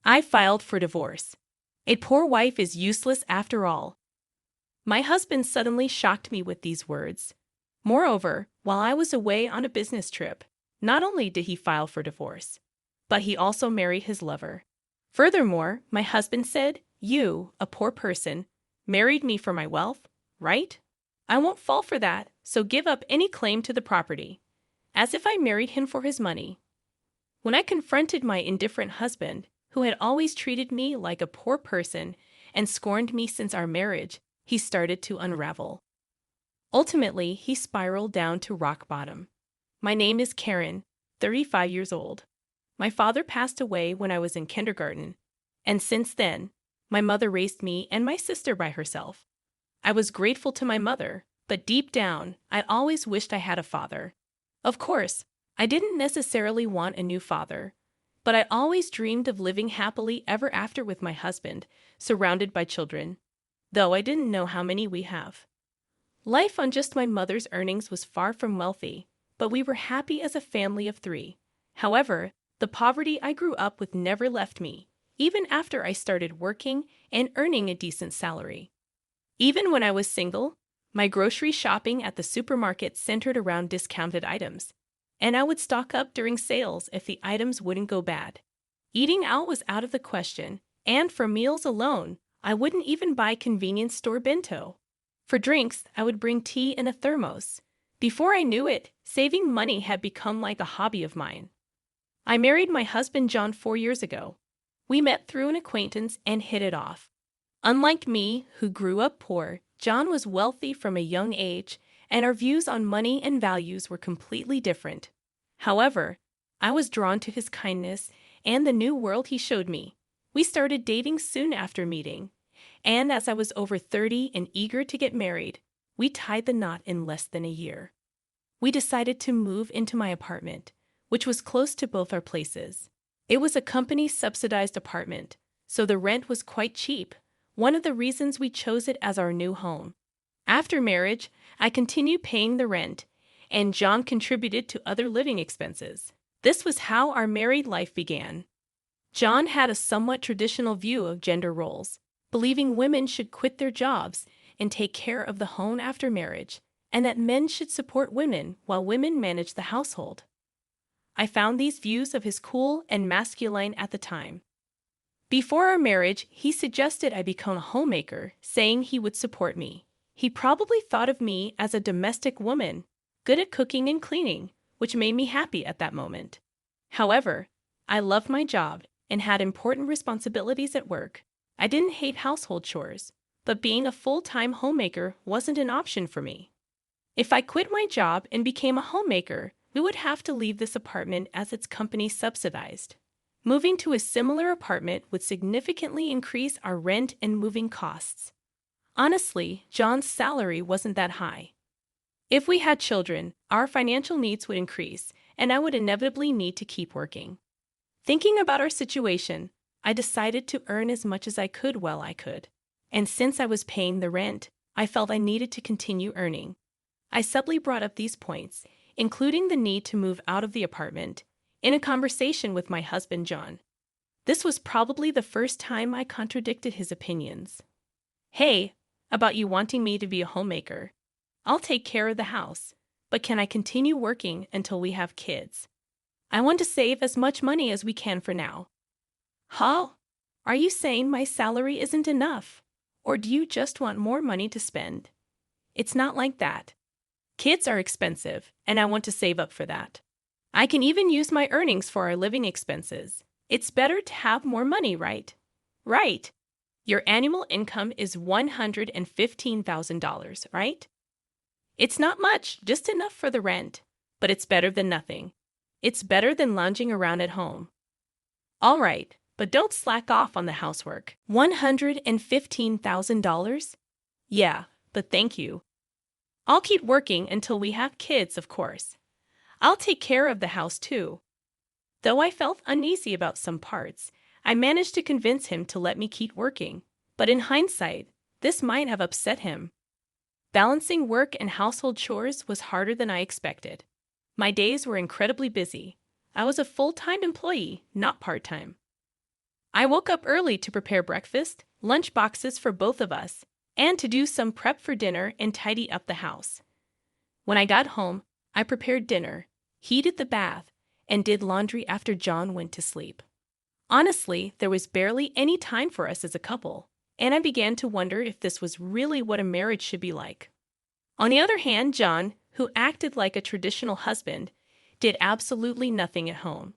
I filed for divorce. A poor wife is useless after all. My husband suddenly shocked me with these words. Moreover, while I was away on a business trip, not only did he file for divorce, but he also married his lover. Furthermore, my husband said, "You, a poor person, married me for my wealth, right? I won't fall for that, so give up any claim to the property." As if I married him for his money. When I confronted my indifferent husband, who had always treated me like a poor person and scorned me since our marriage, he started to unravel. Ultimately, he spiraled down to rock bottom. My name is Karen, 35 years old. My father passed away when I was in kindergarten, and since then, my mother raised me and my sister by herself. I was grateful to my mother, but deep down, I always wished I had a father. Of course, I didn't necessarily want a new father, but I always dreamed of living happily ever after with my husband, surrounded by children, though I didn't know how many we have. Life on just my mother's earnings was far from wealthy, but we were happy as a family of 3. However, the poverty I grew up with never left me, even after I started working and earning a decent salary. Even when I was single, my grocery shopping at the supermarket centered around discounted items, and I would stock up during sales if the items wouldn't go bad. Eating out was out of the question, and for meals alone, I wouldn't even buy convenience store bento. For drinks, I would bring tea in a thermos. Before I knew it, saving money had become like a hobby of mine. I married my husband John 4 years ago. We met through an acquaintance and hit it off. Unlike me, who grew up poor, John was wealthy from a young age, and our views on money and values were completely different. However, I was drawn to his kindness and the new world he showed me. We started dating soon after meeting, and as I was over 30 and eager to get married, we tied the knot in less than a year. We decided to move into my apartment, which was close to both our places. It was a company-subsidized apartment, so the rent was quite cheap, one of the reasons we chose it as our new home. After marriage, I continued paying the rent, and John contributed to other living expenses. This was how our married life began. John had a somewhat traditional view of gender roles, believing women should quit their jobs and take care of the home after marriage, and that men should support women while women managed the household. I found these views of his cool and masculine at the time. Before our marriage, he suggested I become a homemaker, saying he would support me. He probably thought of me as a domestic woman, good at cooking and cleaning, which made me happy at that moment. However, I loved my job and had important responsibilities at work. I didn't hate household chores, but being a full-time homemaker wasn't an option for me. If I quit my job and became a homemaker, we would have to leave this apartment as its company subsidized. Moving to a similar apartment would significantly increase our rent and moving costs. Honestly, John's salary wasn't that high. If we had children, our financial needs would increase, and I would inevitably need to keep working. Thinking about our situation, I decided to earn as much as I could while I could. And since I was paying the rent, I felt I needed to continue earning. I subtly brought up these points, including the need to move out of the apartment, in a conversation with my husband John. This was probably the first time I contradicted his opinions. "Hey, about you wanting me to be a homemaker. I'll take care of the house, but can I continue working until we have kids? I want to save as much money as we can for now." "Huh? Are you saying my salary isn't enough? Or do you just want more money to spend?" "It's not like that. Kids are expensive, and I want to save up for that. I can even use my earnings for our living expenses. It's better to have more money, right?" "Right. Your annual income is $115,000, right?" "It's not much, just enough for the rent, but it's better than nothing. It's better than lounging around at home." "All right, but don't slack off on the housework." $115,000? Yeah, but thank you. I'll keep working until we have kids, of course. I'll take care of the house too. Though I felt uneasy about some parts, I managed to convince him to let me keep working. But in hindsight, this might have upset him. Balancing work and household chores was harder than I expected. My days were incredibly busy. I was a full-time employee, not part-time. I woke up early to prepare breakfast, lunch boxes for both of us, and to do some prep for dinner and tidy up the house. When I got home, I prepared dinner, heated the bath, and did laundry after John went to sleep. Honestly, there was barely any time for us as a couple, and I began to wonder if this was really what a marriage should be like. On the other hand, John, who acted like a traditional husband, did absolutely nothing at home.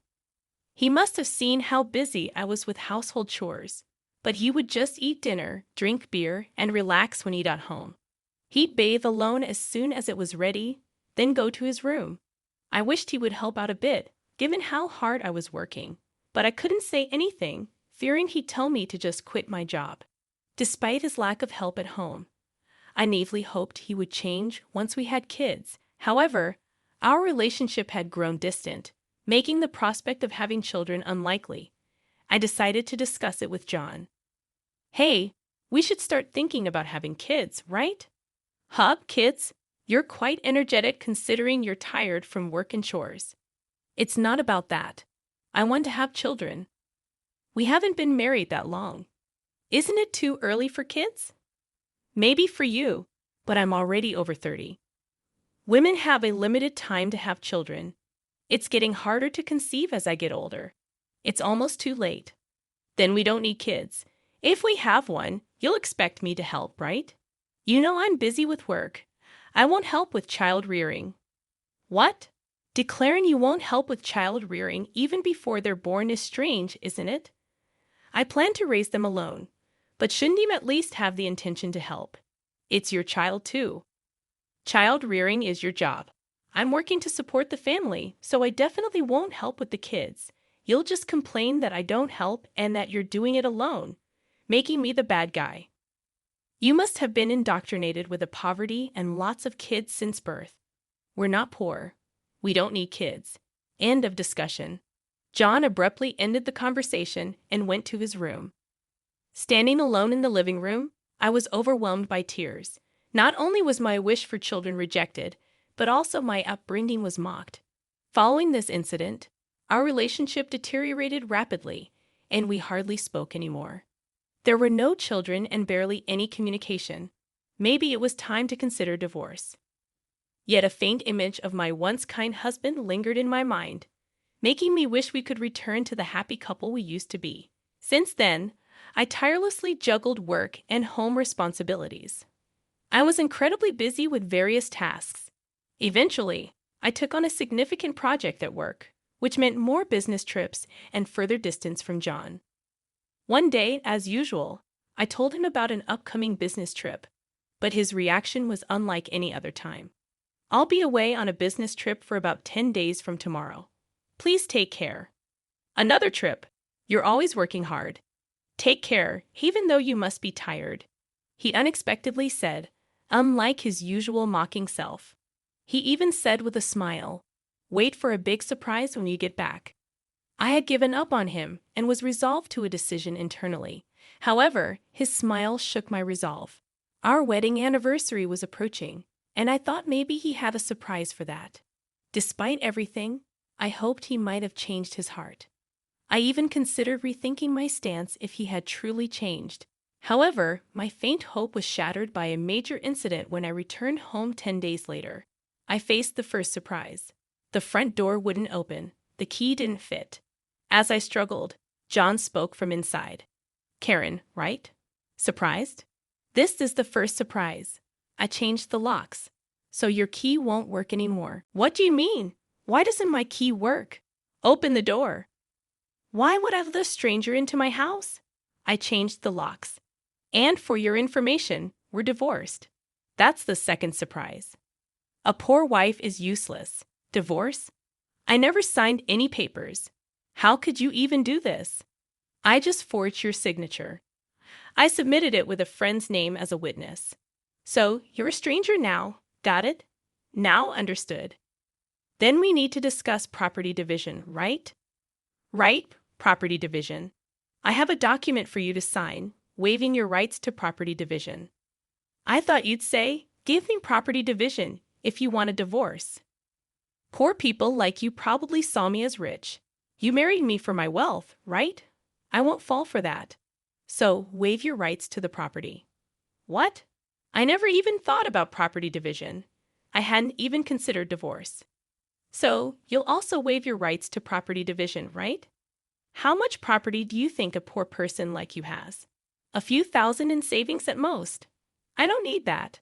He must have seen how busy I was with household chores, but he would just eat dinner, drink beer, and relax when he got home. He'd bathe alone as soon as it was ready, then go to his room. I wished he would help out a bit, given how hard I was working, but I couldn't say anything, fearing he'd tell me to just quit my job. Despite his lack of help at home, I naively hoped he would change once we had kids. However, our relationship had grown distant, making the prospect of having children unlikely. I decided to discuss it with John. Hey, we should start thinking about having kids, right? Hub, kids, you're quite energetic considering you're tired from work and chores. It's not about that. I want to have children. We haven't been married that long. Isn't it too early for kids? Maybe for you, but I'm already over 30. Women have a limited time to have children. It's getting harder to conceive as I get older. It's almost too late. Then we don't need kids. If we have one, you'll expect me to help, right? You know I'm busy with work. I won't help with child rearing. What? Declaring you won't help with child rearing even before they're born is strange, isn't it? I plan to raise them alone, but shouldn't you at least have the intention to help? It's your child too. Child rearing is your job. I'm working to support the family, so I definitely won't help with the kids. You'll just complain that I don't help and that you're doing it alone, making me the bad guy. You must have been indoctrinated with a poverty and lots of kids since birth. We're not poor. We don't need kids. End of discussion. John abruptly ended the conversation and went to his room. Standing alone in the living room, I was overwhelmed by tears. Not only was my wish for children rejected, but also my upbringing was mocked. Following this incident, our relationship deteriorated rapidly, and we hardly spoke anymore. There were no children and barely any communication. Maybe it was time to consider divorce. Yet a faint image of my once kind husband lingered in my mind, making me wish we could return to the happy couple we used to be. Since then, I tirelessly juggled work and home responsibilities. I was incredibly busy with various tasks. Eventually, I took on a significant project at work, which meant more business trips and further distance from John. One day, as usual, I told him about an upcoming business trip, but his reaction was unlike any other time. I'll be away on a business trip for about 10 days from tomorrow. Please take care. Another trip. You're always working hard. Take care, even though you must be tired. He unexpectedly said, unlike his usual mocking self. He even said with a smile, wait for a big surprise when you get back. I had given up on him and was resolved to a decision internally. However, his smile shook my resolve. Our wedding anniversary was approaching, and I thought maybe he had a surprise for that. Despite everything, I hoped he might have changed his heart. I even considered rethinking my stance if he had truly changed. However, my faint hope was shattered by a major incident when I returned home 10 days later. I faced the first surprise. The front door wouldn't open. The key didn't fit. As I struggled, John spoke from inside. Karen, right? Surprised? This is the first surprise. I changed the locks, so your key won't work anymore. What do you mean? Why doesn't my key work? Open the door. Why would I let a stranger into my house? I changed the locks. And for your information, we're divorced. That's the second surprise. A poor wife is useless. Divorce? I never signed any papers. How could you even do this? I just forged your signature. I submitted it with a friend's name as a witness. So, you're a stranger now. Got it? Now understood. Then we need to discuss property division, right? Right, property division. I have a document for you to sign, waiving your rights to property division. I thought you'd say, give me property division if you want a divorce. Poor people like you probably saw me as rich. You married me for my wealth, right? I won't fall for that. So, waive your rights to the property. What? I never even thought about property division. I hadn't even considered divorce. So, you'll also waive your rights to property division, right? How much property do you think a poor person like you has? A few thousand in savings at most. I don't need that.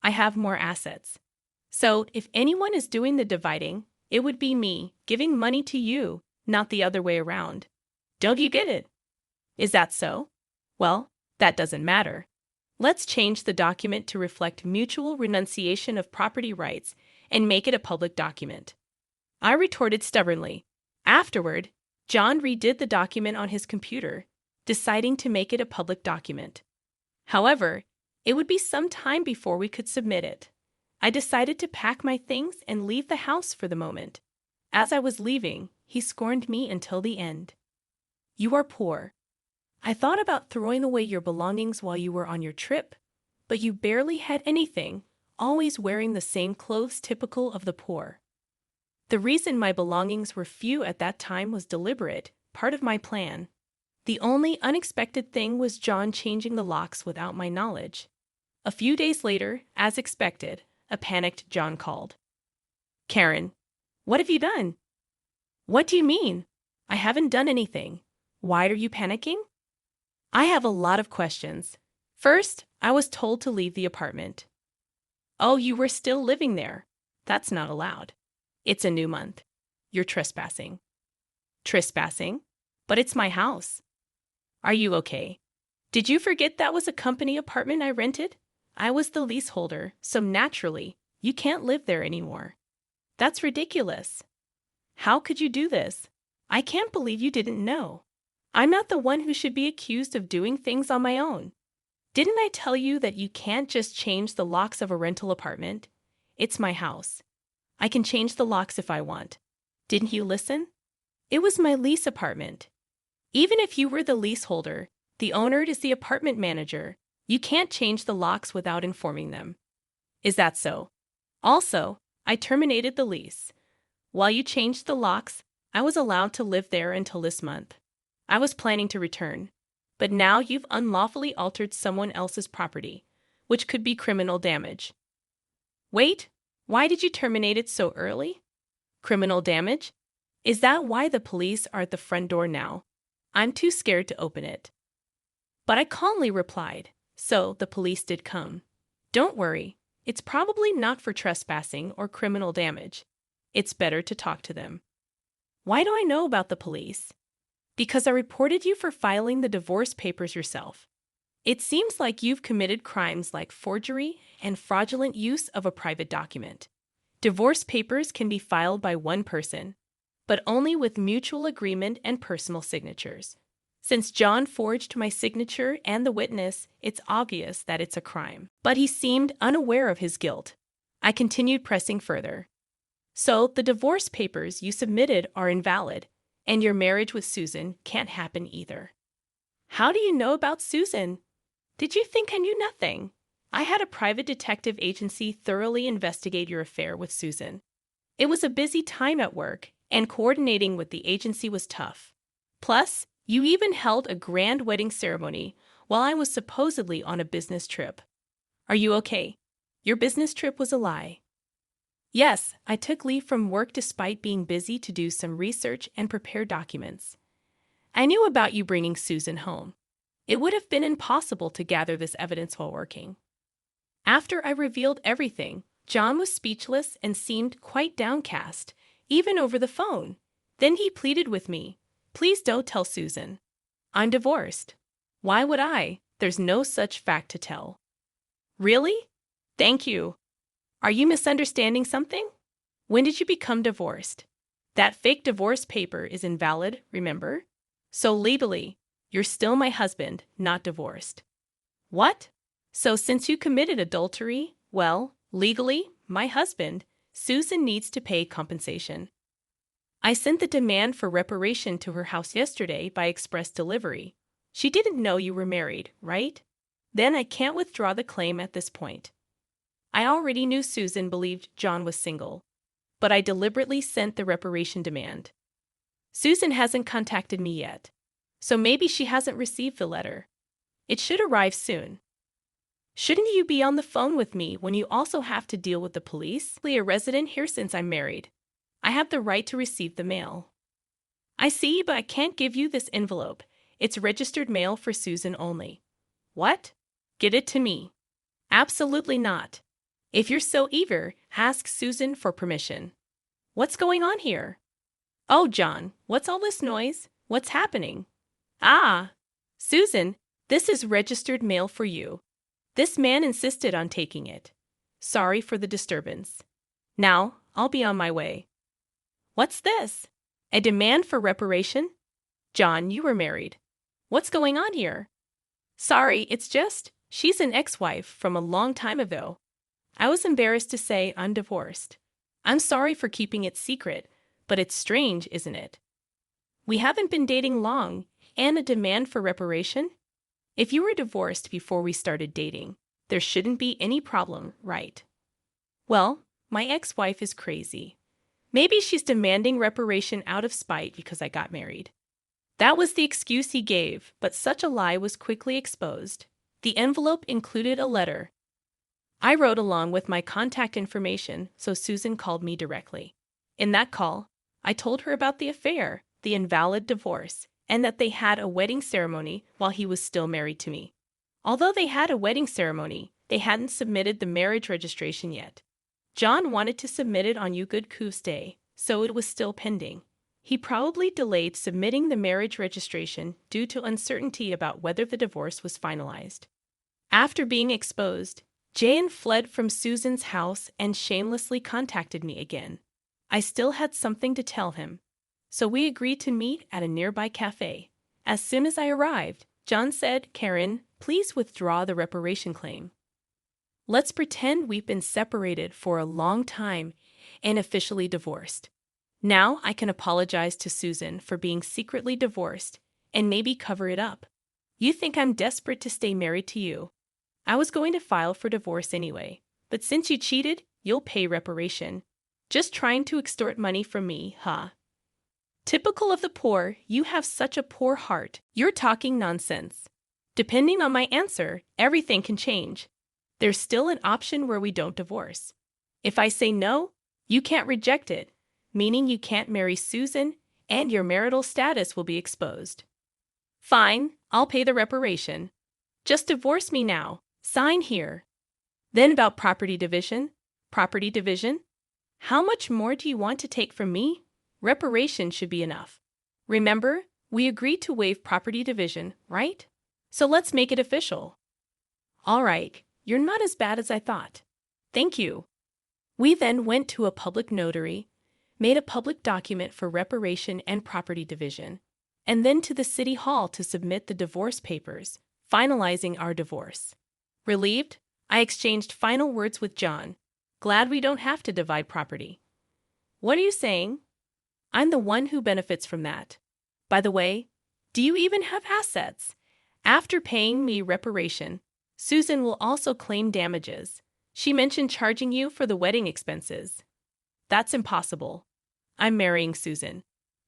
I have more assets. So, if anyone is doing the dividing, it would be me giving money to you, not the other way around. Don't you get it? Is that so? Well, that doesn't matter. Let's change the document to reflect mutual renunciation of property rights and make it a public document. I retorted stubbornly. Afterward, John redid the document on his computer, deciding to make it a public document. However, it would be some time before we could submit it. I decided to pack my things and leave the house for the moment. As I was leaving, he scorned me until the end. You are poor. I thought about throwing away your belongings while you were on your trip, but you barely had anything, always wearing the same clothes typical of the poor. The reason my belongings were few at that time was deliberate, part of my plan. The only unexpected thing was John changing the locks without my knowledge. A few days later, as expected, a panicked John called. Karen, what have you done? What do you mean? I haven't done anything. Why are you panicking? I have a lot of questions. First, I was told to leave the apartment. Oh, you were still living there. That's not allowed. It's a new month. You're trespassing. Trespassing? But it's my house. Are you okay? Did you forget that was a company apartment I rented? I was the leaseholder, so naturally, you can't live there anymore. That's ridiculous. How could you do this? I can't believe you didn't know. I'm not the one who should be accused of doing things on my own. Didn't I tell you that you can't just change the locks of a rental apartment? It's my house. I can change the locks if I want. Didn't you listen? It was my lease apartment. Even if you were the leaseholder, the owner is the apartment manager. You can't change the locks without informing them. Is that so? Also, I terminated the lease. While you changed the locks, I was allowed to live there until this month. I was planning to return, but now you've unlawfully altered someone else's property, which could be criminal damage. Wait, why did you terminate it so early? Criminal damage? Is that why the police are at the front door now? I'm too scared to open it. But I calmly replied, so the police did come. Don't worry, it's probably not for trespassing or criminal damage. It's better to talk to them. Why do I know about the police? Because I reported you for filing the divorce papers yourself. It seems like you've committed crimes like forgery and fraudulent use of a private document. Divorce papers can be filed by one person, but only with mutual agreement and personal signatures. Since John forged my signature and the witness, it's obvious that it's a crime. But he seemed unaware of his guilt. I continued pressing further. So the divorce papers you submitted are invalid, and your marriage with Susan can't happen either. How do you know about Susan? Did you think I knew nothing? I had a private detective agency thoroughly investigate your affair with Susan. It was a busy time at work, and coordinating with the agency was tough. Plus, you even held a grand wedding ceremony while I was supposedly on a business trip. Are you okay? Your business trip was a lie. Yes, I took leave from work despite being busy to do some research and prepare documents. I knew about you bringing Susan home. It would have been impossible to gather this evidence while working. After I revealed everything, John was speechless and seemed quite downcast, even over the phone. Then he pleaded with me, "Please don't tell Susan. I'm divorced." Why would I? There's no such fact to tell. Really? Thank you. Are you misunderstanding something? When did you become divorced? That fake divorce paper is invalid, remember? So legally, you're still my husband, not divorced. What? So since you committed adultery, well, legally, my husband, Susan needs to pay compensation. I sent the demand for reparation to her house yesterday by express delivery. She didn't know you were married, right? Then I can't withdraw the claim at this point. I already knew Susan believed John was single, but I deliberately sent the reparation demand. Susan hasn't contacted me yet. So maybe she hasn't received the letter. It should arrive soon. Shouldn't you be on the phone with me when you also have to deal with the police? I'm a resident here since I'm married. I have the right to receive the mail. I see, but I can't give you this envelope. It's registered mail for Susan only. What? Get it to me. Absolutely not. If you're so eager, ask Susan for permission. What's going on here? Oh, John, what's all this noise? What's happening? Ah, Susan, this is registered mail for you. This man insisted on taking it. Sorry for the disturbance. Now, I'll be on my way. What's this? A demand for reparation? John, you were married. What's going on here? Sorry, it's just, she's an ex-wife from a long time ago. I was embarrassed to say I'm divorced. I'm sorry for keeping it secret, but it's strange, isn't it? We haven't been dating long, and a demand for reparation? If you were divorced before we started dating, there shouldn't be any problem, right? Well, my ex-wife is crazy. Maybe she's demanding reparation out of spite because I got married. That was the excuse he gave, but such a lie was quickly exposed. The envelope included a letter. I wrote along with my contact information, so Susan called me directly. In that call, I told her about the affair, the invalid divorce, and that they had a wedding ceremony while he was still married to me. Although they had a wedding ceremony, they hadn't submitted the marriage registration yet. John wanted to submit it on You Good Coos Day, so it was still pending. He probably delayed submitting the marriage registration due to uncertainty about whether the divorce was finalized. After being exposed, Jan fled from Susan's house and shamelessly contacted me again. I still had something to tell him, so we agreed to meet at a nearby cafe. As soon as I arrived, John said, "Karen, please withdraw the reparation claim. Let's pretend we've been separated for a long time and officially divorced. Now I can apologize to Susan for being secretly divorced and maybe cover it up. You think I'm desperate to stay married to you. I was going to file for divorce anyway, but since you cheated, you'll pay reparation. Just trying to extort money from me, huh? Typical of the poor, you have such a poor heart. You're talking nonsense. Depending on my answer, everything can change. There's still an option where we don't divorce. If I say no, you can't reject it, meaning you can't marry Susan and your marital status will be exposed. Fine, I'll pay the reparation. Just divorce me now. Sign here. Then about property division. Property division? How much more do you want to take from me? Reparation should be enough. Remember, we agreed to waive property division, right? So let's make it official. All right, you're not as bad as I thought. Thank you. We then went to a public notary, made a public document for reparation and property division, and then to the city hall to submit the divorce papers, finalizing our divorce. Relieved, I exchanged final words with John. Glad we don't have to divide property. What are you saying? I'm the one who benefits from that. By the way, do you even have assets? After paying me reparation, Susan will also claim damages. She mentioned charging you for the wedding expenses. That's impossible. I'm marrying Susan.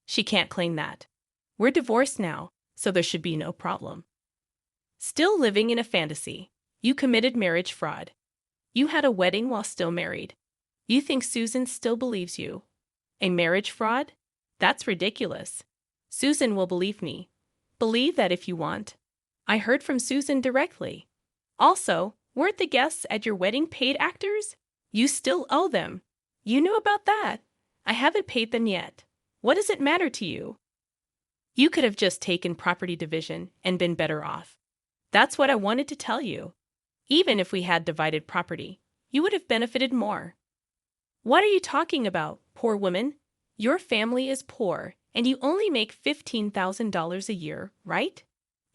She can't claim that. We're divorced now, so there should be no problem. Still living in a fantasy. You committed marriage fraud. You had a wedding while still married. You think Susan still believes you. A marriage fraud? That's ridiculous. Susan will believe me. Believe that if you want. I heard from Susan directly. Also, weren't the guests at your wedding paid actors? You still owe them. You knew about that. I haven't paid them yet. What does it matter to you? You could have just taken property division and been better off. That's what I wanted to tell you. Even if we had divided property, you would have benefited more. What are you talking about, poor woman? Your family is poor, and you only make $15,000 a year, right?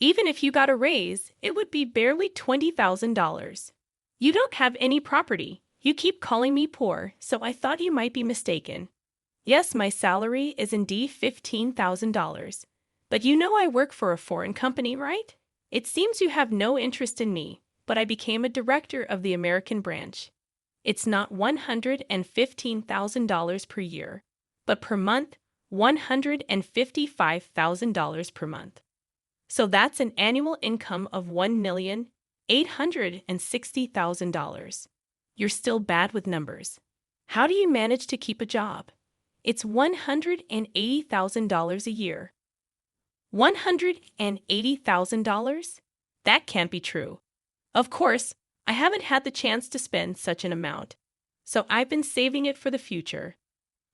Even if you got a raise, it would be barely $20,000. You don't have any property. You keep calling me poor, so I thought you might be mistaken. Yes, my salary is indeed $15,000. But you know I work for a foreign company, right? It seems you have no interest in me, but I became a director of the American branch. It's not $115,000 per year, but per month, $155,000 per month. So that's an annual income of $1,860,000. You're still bad with numbers. How do you manage to keep a job? It's $180,000 a year. $180,000? That can't be true. Of course, I haven't had the chance to spend such an amount, so I've been saving it for the future.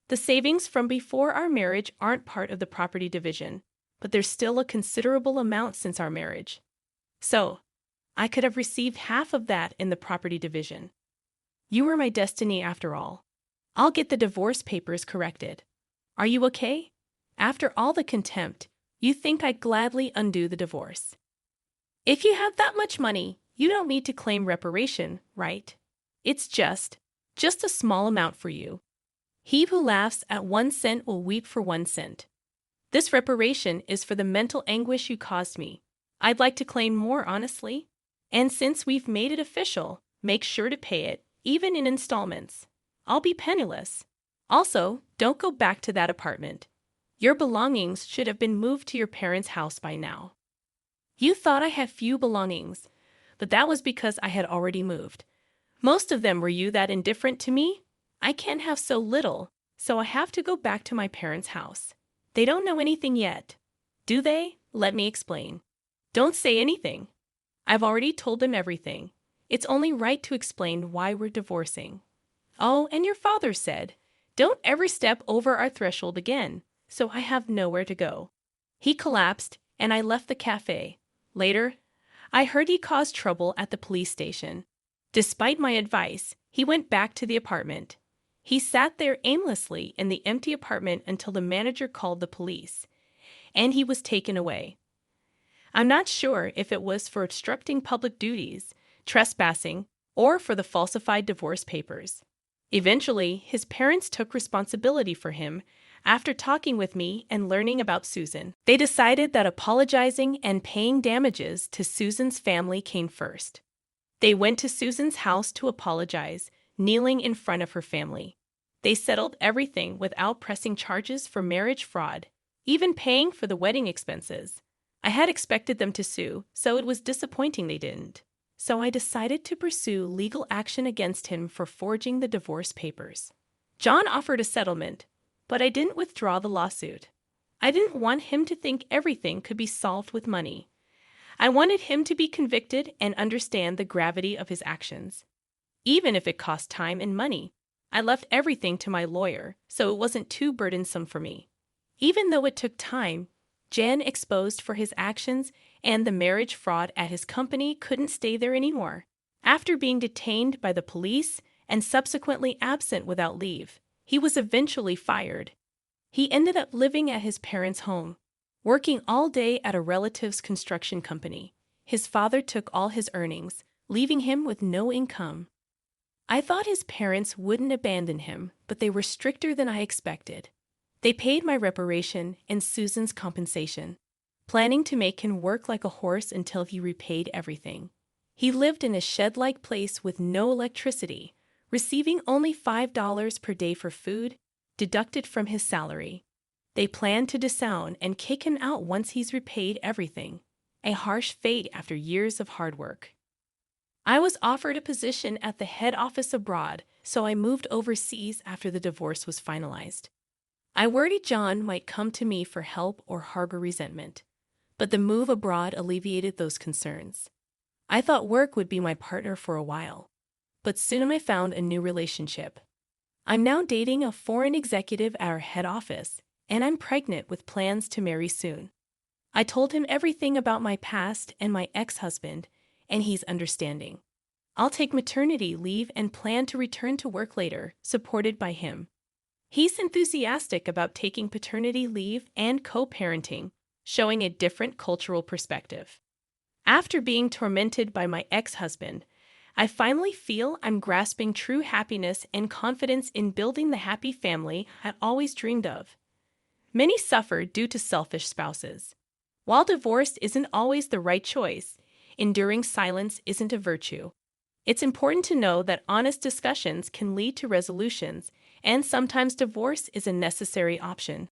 The savings from before our marriage aren't part of the property division, but there's still a considerable amount since our marriage. So, I could have received half of that in the property division. You were my destiny after all. I'll get the divorce papers corrected. Are you okay? After all the contempt, you think I'd gladly undo the divorce. If you have that much money, you don't need to claim reparation, right? It's just a small amount for you. He who laughs at 1 cent will weep for 1 cent. This reparation is for the mental anguish you caused me. I'd like to claim more, honestly. And since we've made it official, make sure to pay it, even in installments. I'll be penniless. Also, don't go back to that apartment. Your belongings should have been moved to your parents' house by now. You thought I had few belongings, but that was because I had already moved. Most of them were you that indifferent to me? I can't have so little, so I have to go back to my parents' house. They don't know anything yet. Do they? Let me explain. Don't say anything. I've already told them everything. It's only right to explain why we're divorcing. Oh, and your father said, don't ever step over our threshold again, so I have nowhere to go. He collapsed, and I left the cafe. Later, I heard he caused trouble at the police station. Despite my advice, he went back to the apartment. He sat there aimlessly in the empty apartment until the manager called the police, and he was taken away. I'm not sure if it was for obstructing public duties, trespassing, or for the falsified divorce papers. Eventually, his parents took responsibility for him after talking with me and learning about Susan. They decided that apologizing and paying damages to Susan's family came first. They went to Susan's house to apologize, kneeling in front of her family. They settled everything without pressing charges for marriage fraud, even paying for the wedding expenses. I had expected them to sue, so it was disappointing they didn't. So I decided to pursue legal action against him for forging the divorce papers. John offered a settlement, but I didn't withdraw the lawsuit. I didn't want him to think everything could be solved with money. I wanted him to be convicted and understand the gravity of his actions. Even if it cost time and money, I left everything to my lawyer, so it wasn't too burdensome for me. Even though it took time, Jen exposed for his actions, and the marriage fraud at his company couldn't stay there anymore. After being detained by the police and subsequently absent without leave, he was eventually fired. He ended up living at his parents' home, working all day at a relative's construction company. His father took all his earnings, leaving him with no income. I thought his parents wouldn't abandon him, but they were stricter than I expected. They paid my reparation and Susan's compensation, planning to make him work like a horse until he repaid everything. He lived in a shed-like place with no electricity, receiving only $5 per day for food, deducted from his salary. They planned to disown and kick him out once he's repaid everything, a harsh fate after years of hard work. I was offered a position at the head office abroad, so I moved overseas after the divorce was finalized. I worried John might come to me for help or harbor resentment, but the move abroad alleviated those concerns. I thought work would be my partner for a while, but soon I found a new relationship. I'm now dating a foreign executive at our head office, and I'm pregnant with plans to marry soon. I told him everything about my past and my ex-husband, and he's understanding. I'll take maternity leave and plan to return to work later, supported by him. He's enthusiastic about taking paternity leave and co-parenting, showing a different cultural perspective. After being tormented by my ex-husband, I finally feel I'm grasping true happiness and confidence in building the happy family I'd always dreamed of. Many suffer due to selfish spouses. While divorce isn't always the right choice, enduring silence isn't a virtue. It's important to know that honest discussions can lead to resolutions, and sometimes divorce is a necessary option.